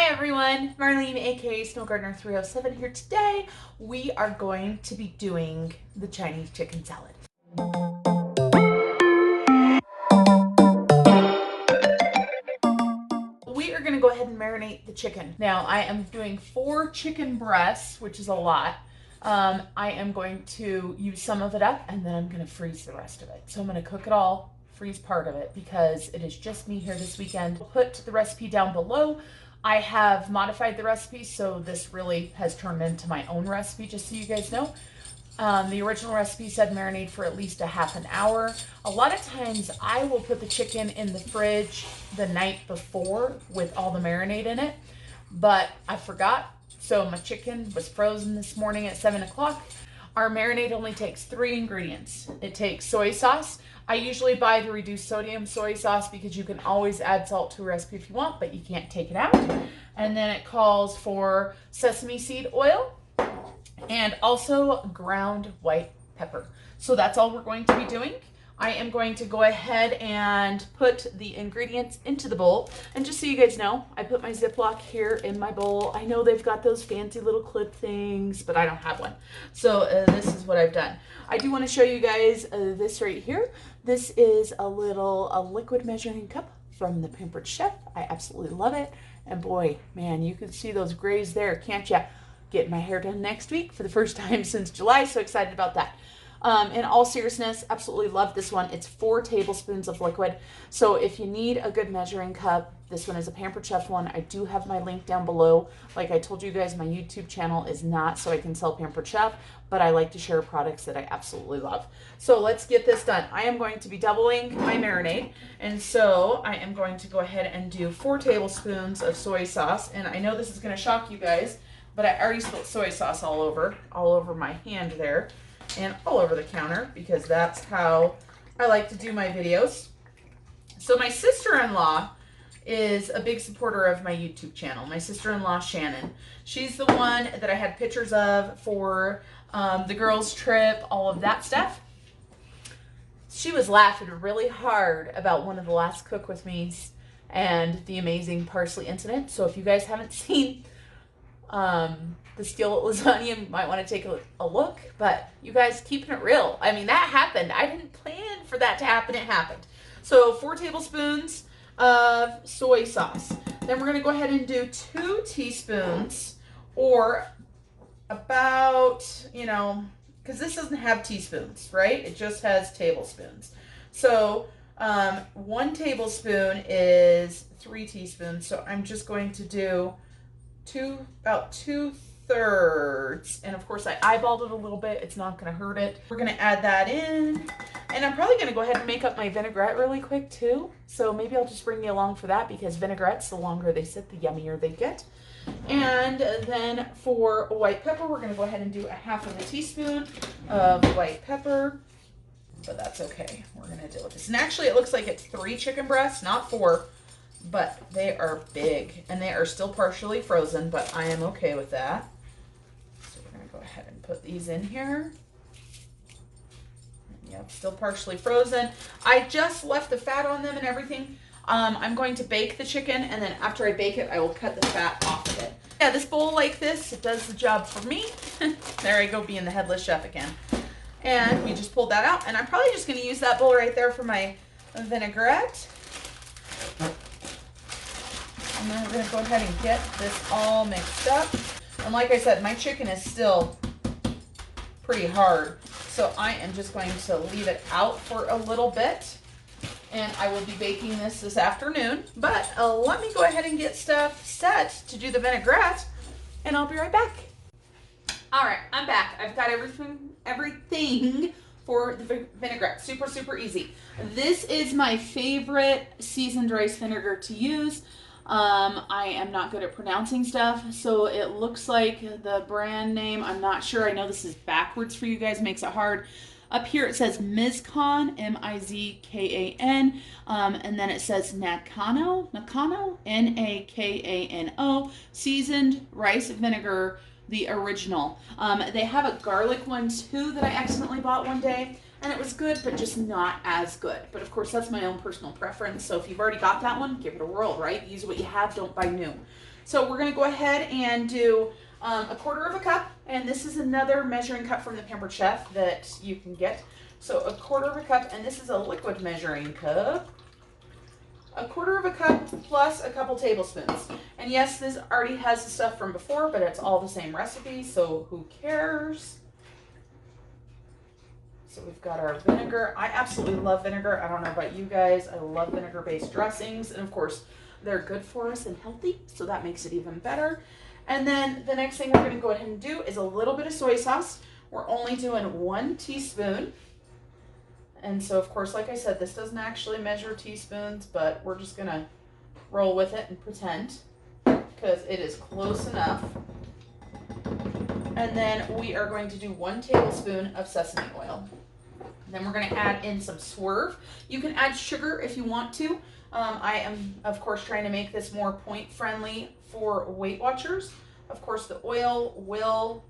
Hi everyone, Marlene aka Snow Gardener 307 here. Today we are going to be doing the Chinese chicken salad. We are going to go ahead and marinate the chicken. Now I am doing 4 chicken breasts, which is a lot. I am going to use some of it up and then I'm going to freeze the rest of it. So I'm going to cook it all, freeze part of it because it is just me here this weekend. I'll put the recipe down below. I have modified the recipe, so this really has turned into my own recipe, just so you guys know. The original recipe said marinate for at least a half an hour. A lot of times I will put the chicken in the fridge the night before with all the marinade in it, but I forgot. So my chicken was frozen this morning at 7 o'clock. Our marinade only takes 3 ingredients. It takes soy sauce. I usually buy the reduced sodium soy sauce because you can always add salt to a recipe if you want, but you can't take it out. And then it calls for sesame seed oil and also ground white pepper. So that's all we're going to be doing. I am going to go ahead and put the ingredients into the bowl. And just so you guys know, I put my Ziploc here in my bowl. I know they've got those fancy little clip things, but I don't have one. So this is what I've done. I do want to show you guys this right here. This is a liquid measuring cup from the Pampered Chef. I absolutely love it. And boy, man, you can see those grays there, can't ya? Getting my hair done next week for the first time since July. So excited about that. In all seriousness, absolutely love this one. It's 4 tablespoons of liquid. So if you need a good measuring cup, this one is a Pampered Chef one. I do have my link down below. Like I told you guys, my YouTube channel is not so I can sell Pampered Chef, but I like to share products that I absolutely love. So let's get this done. I am going to be doubling my marinade. And so I am going to go ahead and do 4 tablespoons of soy sauce. And I know this is going to shock you guys, but I already spilled soy sauce all over my hand there. And all over the counter because that's how I like to do my videos. So my sister-in-law is a big supporter of my YouTube channel. My sister-in-law, Shannon. She's the one that I had pictures of for the girls' trip, all of that stuff. She was laughing really hard about one of the last Cook With Me's and the amazing parsley incident. So if you guys haven't seen the skillet lasagna, you might want to take a look, but you guys keeping it real. I mean, that happened. I didn't plan for that to happen. It happened. So 4 tablespoons of soy sauce. Then we're going to go ahead and do 2 teaspoons or about, because this doesn't have teaspoons, right? It just has tablespoons. So 1 tablespoon is 3 teaspoons. So I'm just going to do about 2/3, and of course I eyeballed it a little bit. It's not going to hurt it. We're going to add that in, and I'm probably going to go ahead and make up my vinaigrette really quick too. So maybe I'll just bring you along for that because vinaigrettes, the longer they sit, the yummier they get. And then for white pepper, we're going to go ahead and do 1/2 teaspoon of white pepper, but that's okay. We're going to deal with this. And actually it looks like it's 3 chicken breasts, not 4. But they are big and they are still partially frozen, but I am okay with that. So we're going to go ahead and put these in here. Yep, still partially frozen. I just left the fat on them and everything. I'm going to bake the chicken, and then after I bake it, I will cut the fat off of it. Yeah, this bowl like this, it does the job for me. There I go, being the headless chef again. And we just pulled that out, and I'm probably just going to use that bowl right there for my vinaigrette. And then we're going to go ahead and get this all mixed up. And like I said, my chicken is still pretty hard. So I am just going to leave it out for a little bit. And I will be baking this afternoon. But let me go ahead and get stuff set to do the vinaigrette. And I'll be right back. All right, I'm back. I've got everything for the vinaigrette. Super, super easy. This is my favorite seasoned rice vinegar to use. I am not good at pronouncing stuff, so it looks like the brand name, I'm not sure. I know this is backwards for you guys, makes it hard. Up here it says Mizkan, M-I-Z-K-A-N, and then it says Nakano, N-A-K-A-N-O, seasoned rice vinegar, the original. They have a garlic one too that I accidentally bought one day. and it was good, but just not as good. But of course, that's my own personal preference. So if you've already got that one, give it a whirl, right? Use what you have, don't buy new. So we're gonna go ahead and do a quarter of a cup, and this is another measuring cup from the Pampered Chef that you can get. So a quarter of a cup, and this is a liquid measuring cup. A quarter of a cup plus a couple tablespoons. And yes, this already has the stuff from before, but it's all the same recipe, so who cares? So we've got our vinegar. I absolutely love vinegar. I don't know about you guys. I love vinegar-based dressings, and of course, they're good for us and healthy, so that makes it even better. And then the next thing we're going to go ahead and do is a little bit of soy sauce. We're only doing 1 teaspoon. And so, of course, like I said, this doesn't actually measure teaspoons, but we're just going to roll with it and pretend because it is close enough. And then we are going to do 1 tablespoon of sesame oil. Then we're going to add in some swerve. You can add sugar if you want to. I am, of course, trying to make this more point friendly for Weight Watchers. Of course, the oil will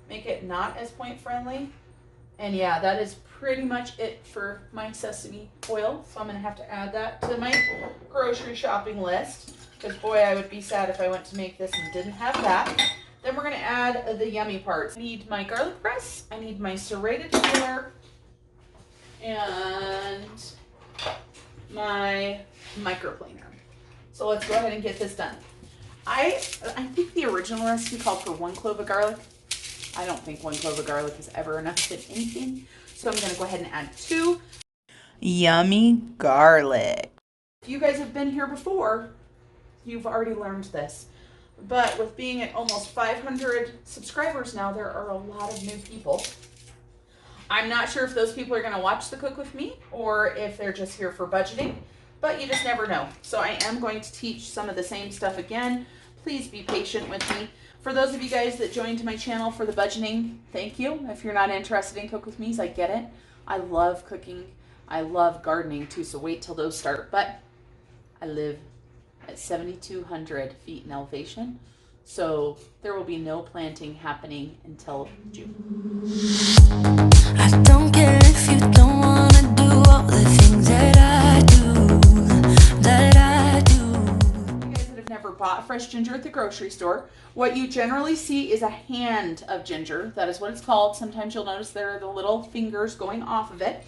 make it not as point friendly. And yeah, that is pretty much it for my sesame oil. So I'm going to have to add that to my grocery shopping list. Because boy, I would be sad if I went to make this and didn't have that. Then we're going to add the yummy parts. I need my garlic press. I need my serrated peeler. And my microplaner. So let's go ahead and get this done. I think the original recipe called for 1 clove of garlic. I don't think 1 clove of garlic is ever enough to fit anything. So I'm going to go ahead and add 2 yummy garlic. If you guys have been here before, you've already learned this. But with being at almost 500 subscribers now, there are a lot of new people. I'm not sure if those people are going to watch the cook with me or if they're just here for budgeting, but you just never know. So I am going to teach some of the same stuff again. Please be patient with me. For those of you guys that joined my channel for the budgeting, thank you. If you're not interested in Cook With Me's, I get it. I love cooking. I love gardening too, so wait till those start. But I live at 7,200 feet in elevation, so there will be no planting happening until June. I don't care if you don't want to do all the things that I do, You guys that have never bought fresh ginger at the grocery store, what you generally see is a hand of ginger. That is what it's called. Sometimes you'll notice there are the little fingers going off of it.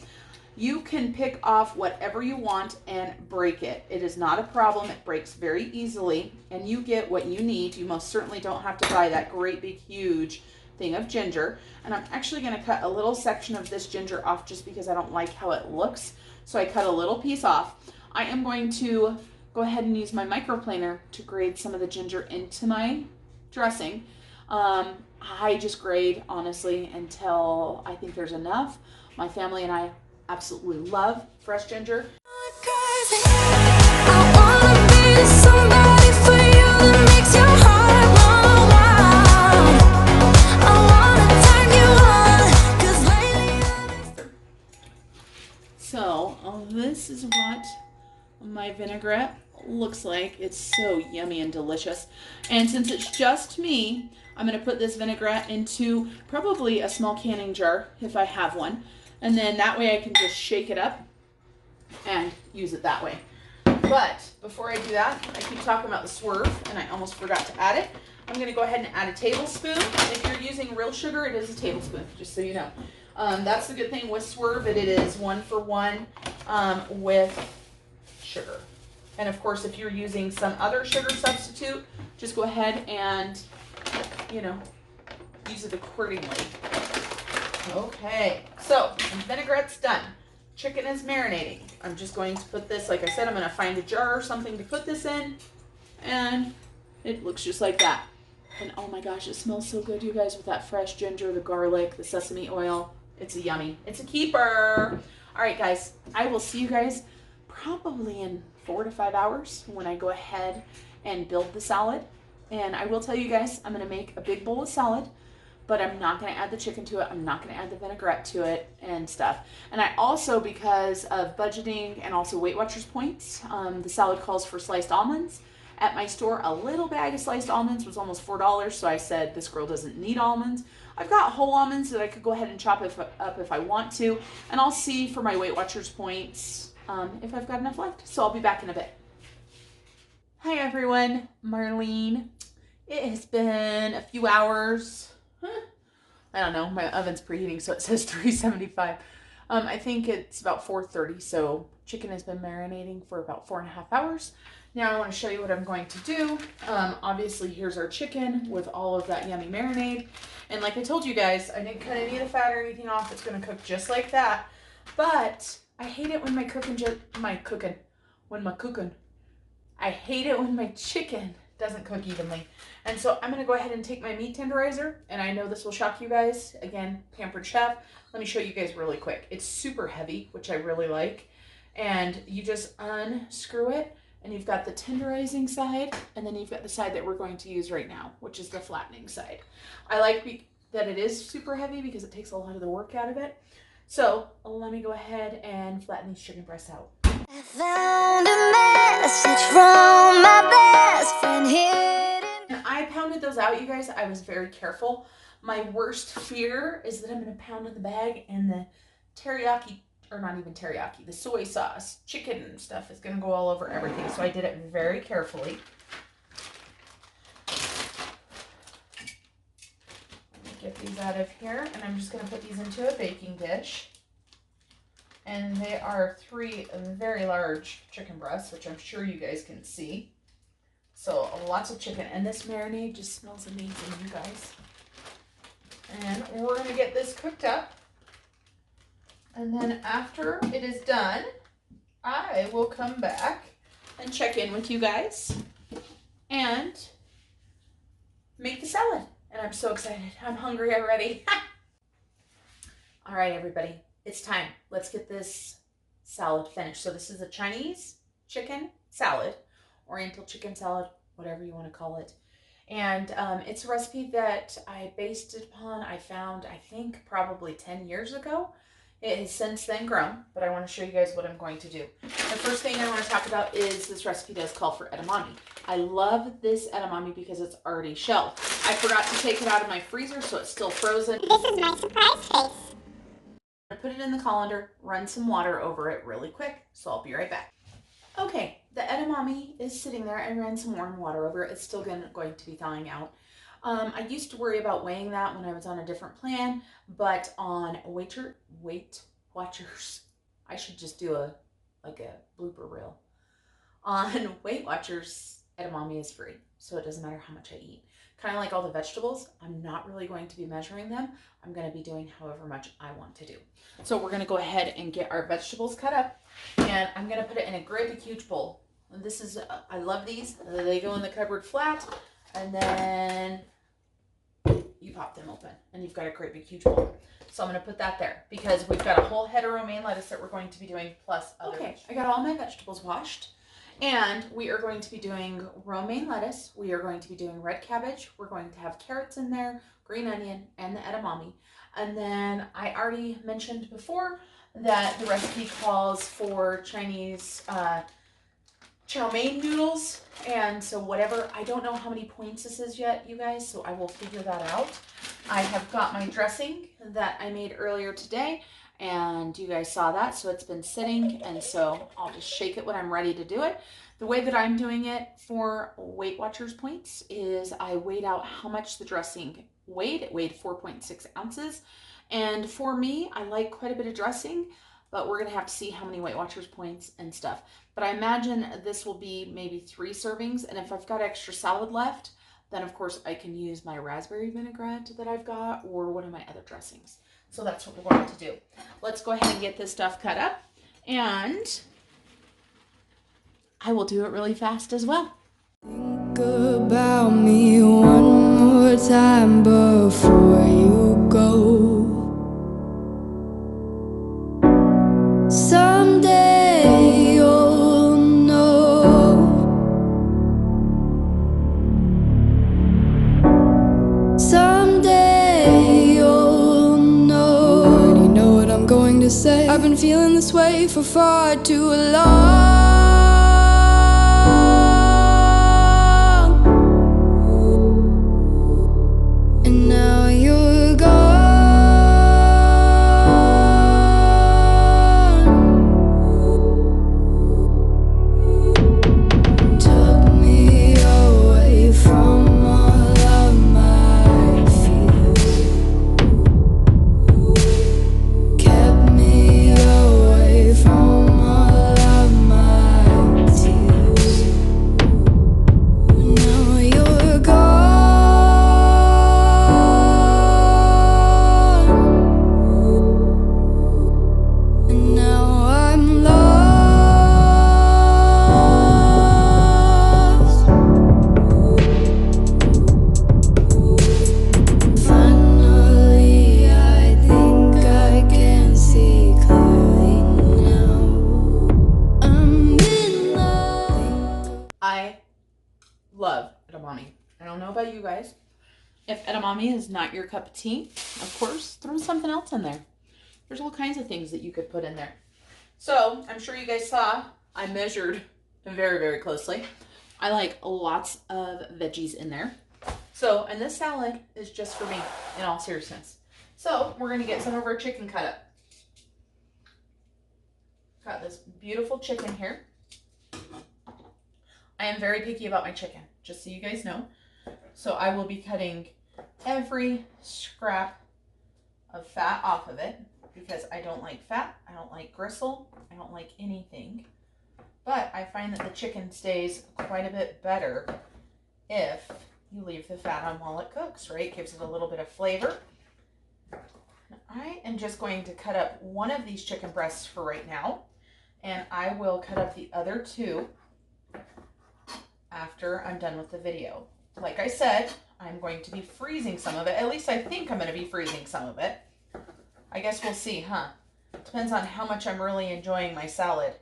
You can pick off whatever you want and break it. It is not a problem. It breaks very easily, and you get what you need. You most certainly don't have to buy that great big huge thing of ginger. And I'm actually going to cut a little section of this ginger off just because I don't like how it looks. So I cut a little piece off. I am going to go ahead and use my microplaner to grate some of the ginger into my dressing. I just grate, honestly, until I think there's enough. My family and I absolutely love fresh ginger. So this is what my vinaigrette looks like. It's so yummy and delicious. And since it's just me, I'm going to put this vinaigrette into probably a small canning jar if I have one. And then that way I can just shake it up and use it that way. But before I do that, I keep talking about the swerve and I almost forgot to add it. I'm going to go ahead and add a tablespoon. If you're using real sugar, it is a tablespoon, just so you know. That's the good thing with swerve. It is 1 for 1 with sugar. And of course, if you're using some other sugar substitute, just go ahead and, you know, use it accordingly. Okay, so vinaigrette's done. Chicken is marinating. I'm just going to put this, like I said, I'm going to find a jar or something to put this in. And it looks just like that. And oh my gosh, it smells so good, you guys, with that fresh ginger, the garlic, the sesame oil. It's a yummy. It's a keeper. All right, guys, I will see you guys probably in 4 to 5 hours when I go ahead and build the salad. And I will tell you guys, I'm going to make a big bowl of salad, but I'm not going to add the chicken to it. I'm not going to add the vinaigrette to it and stuff. And I also, because of budgeting and also Weight Watchers points, the salad calls for sliced almonds. At my store, a little bag of sliced almonds was almost $4, so I said this girl doesn't need almonds. I've got whole almonds that I could go ahead and chop up if I want to, and I'll see for my Weight Watchers points if I've got enough left. So I'll be back in a bit. Hi everyone, Marlene. It has been a few hours. I don't know, my oven's preheating, so it says 375. I think it's about 4:30, so chicken has been marinating for about 4.5 hours. Now I want to show you what I'm going to do. Obviously, here's our chicken with all of that yummy marinade. And like I told you guys, I didn't cut any of the fat or anything off. It's going to cook just like that. But I hate it when I hate it when my chicken doesn't cook evenly. And so I'm gonna go ahead and take my meat tenderizer, and I know this will shock you guys. Again, pampered chef. Let me show you guys really quick. It's super heavy, which I really like. And you just unscrew it, and you've got the tenderizing side, and then you've got the side that we're going to use right now, which is the flattening side. I like that it is super heavy because it takes a lot of the work out of it. So let me go ahead and flatten these chicken breasts out. I found a message from my best friend hidden. And I pounded those out, you guys. I was very careful. My worst fear is that I'm going to pound in the bag and the teriyaki, or not even teriyaki, the soy sauce, chicken stuff is going to go all over everything. So I did it very carefully. Let me get these out of here, and I'm just going to put these into a baking dish. And they are 3 very large chicken breasts, which I'm sure you guys can see. So lots of chicken. And this marinade just smells amazing, you guys. And we're going to get this cooked up. And then after it is done, I will come back and check in with you guys and make the salad. And I'm so excited. I'm hungry already. All right, everybody. It's time. Let's get this salad finished. So this is a Chinese chicken salad, Oriental Chicken Salad, whatever you want to call it. And it's a recipe that I based it upon, I found, I think, probably 10 years ago. It has since then grown, but I want to show you guys what I'm going to do. The first thing I want to talk about is this recipe does call for edamame. I love this edamame because it's already shelled. I forgot to take it out of my freezer, so it's still frozen. This is my surprise face. Put it in the colander, run some water over it really quick, so I'll be right back. Okay, the edamame is sitting there. I ran some warm water over it. It's still going to be thawing out. I used to worry about weighing that when I was on a different plan, but on Weight Watchers, I should just do a blooper reel. On Weight Watchers, edamame is free, so it doesn't matter how much I eat. Kind of like all the vegetables, I'm not really going to be measuring them. I'm going to be doing however much I want to do. So we're going to go ahead and get our vegetables cut up, and I'm going to put it in a great big huge bowl. And this is, I love these. They go in the cupboard flat, and then you pop them open, and you've got a great big huge bowl. So I'm going to put that there because we've got a whole head of romaine lettuce that we're going to be doing, plus other vegetables. I got all my vegetables washed. And we are going to be doing romaine lettuce. We are going to be doing red cabbage. We're going to have carrots in there, green onion, and the edamame. And then I already mentioned before that the recipe calls for Chinese chow mein noodles. And so whatever, I don't know how many points this is yet, you guys, so I will figure that out. I have got my dressing that I made earlier today. And you guys saw that, so it's been sitting, and so I'll just shake it when I'm ready to do it. The way that I'm doing it for Weight Watchers points is I weighed out how much the dressing weighed. It weighed 4.6 ounces. And for me, I like quite a bit of dressing, but we're going to have to see how many Weight Watchers points and stuff. But I imagine this will be maybe 3 servings, and if I've got extra salad left, then of course I can use my raspberry vinaigrette that I've got or one of my other dressings. So that's what we're going to do. Let's go ahead and get this stuff cut up, and I will do it really fast as well. Think about me one more time before you go. Someday you'll know. Someday you'll know. You know what I'm going to say? I've been feeling this way for far too long. Took me love edamame. I don't know about you guys. If edamame is not your cup of tea, of course, throw something else in there. There's all kinds of things that you could put in there. So I'm sure you guys saw I measured very, very closely. I like lots of veggies in there. So, and this salad is just for me, in all seriousness. So we're gonna get some of our chicken cut up. Got this beautiful chicken here. I am very picky about my chicken, just so you guys know. So I will be cutting every scrap of fat off of it because I don't like fat, I don't like gristle, I don't like anything. But I find that the chicken stays quite a bit better if you leave the fat on while it cooks, right? Gives it a little bit of flavor. I am just going to cut up one of these chicken breasts for right now, and I will cut up the other two after I'm done with the video. Like I said, I'm going to be freezing some of it. At least I think I'm going to be freezing some of it. I guess we'll see, huh? Depends on how much I'm really enjoying my salad.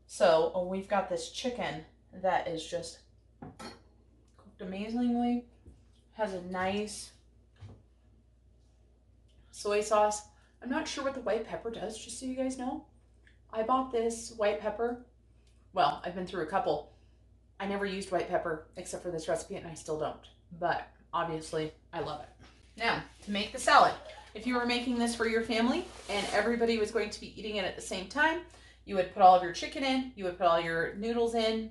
So we've got this chicken that is just cooked amazingly. Has a nice soy sauce. I'm not sure what the white pepper does, just so you guys know. I bought this white pepper. Well, I've been through a couple. I never used white pepper except for this recipe, and I still don't. But obviously, I love it. Now, to make the salad. If you were making this for your family and everybody was going to be eating it at the same time, you would put all of your chicken in, you would put all your noodles in,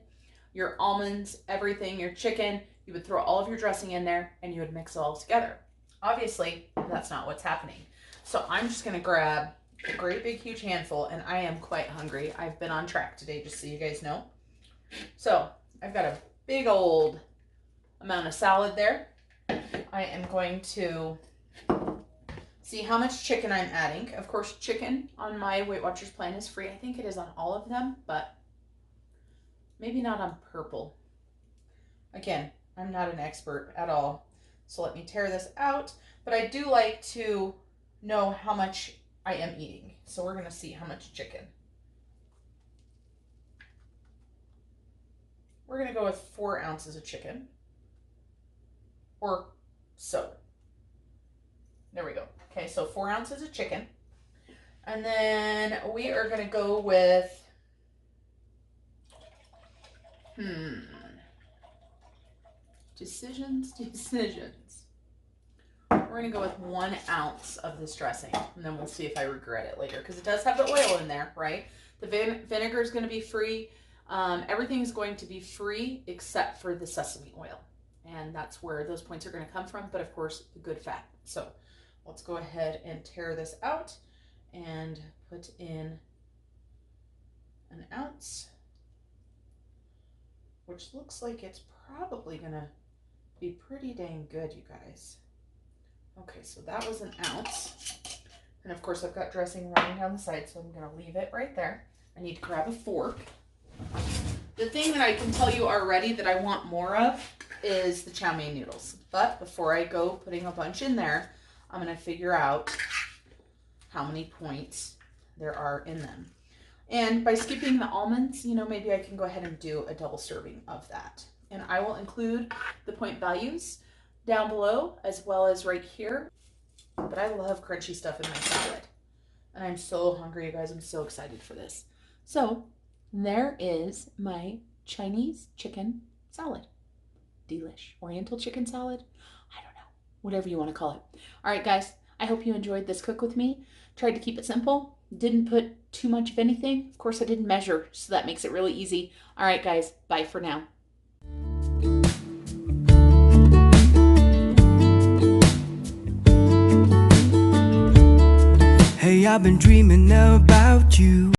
your almonds, everything, your chicken. You would throw all of your dressing in there and you would mix it all together. Obviously, that's not what's happening. So I'm just going to grab a great big huge handful, and I am quite hungry. I've been on track today, just so you guys know. So I've got a big old amount of salad there. I am going to see how much chicken I'm adding. Of course, chicken on my Weight Watchers plan is free. I think it is on all of them, but maybe not on purple. Again, I'm not an expert at all, so let me tear this out. But I do like to know how much I am eating. So we're going to see how much chicken. We're going to go with 4 ounces of chicken. Or so. There we go. Okay, so 4 ounces of chicken. And then we are going to go with, decisions. We're going to go with 1 ounce of this dressing, and then we'll see if I regret it later, because it does have the oil in there, right? The vinegar is going to be free. Everything is going to be free except for the sesame oil, and that's where those points are going to come from, but of course, the good fat. So let's go ahead and tear this out and put in 1 ounce, which looks like it's probably going to be pretty dang good, you guys. Okay, so that was 1 ounce. And of course, I've got dressing running down the side, so I'm going to leave it right there. I need to grab a fork. The thing that I can tell you already that I want more of is the chow mein noodles. But before I go putting a bunch in there, I'm going to figure out how many points there are in them. And by skipping the almonds, you know, maybe I can go ahead and do a double serving of that. And I will include the point values down below as well as right here. But I love crunchy stuff in my salad. And I'm so hungry, you guys. I'm so excited for this. So there is my Chinese chicken salad. Delish. Oriental chicken salad. I don't know. Whatever you want to call it. All right, guys. I hope you enjoyed this cook with me. Tried to keep it simple. Didn't put too much of anything. Of course, I didn't measure, so that makes it really easy. All right, guys. Bye for now. Hey, I've been dreaming about you.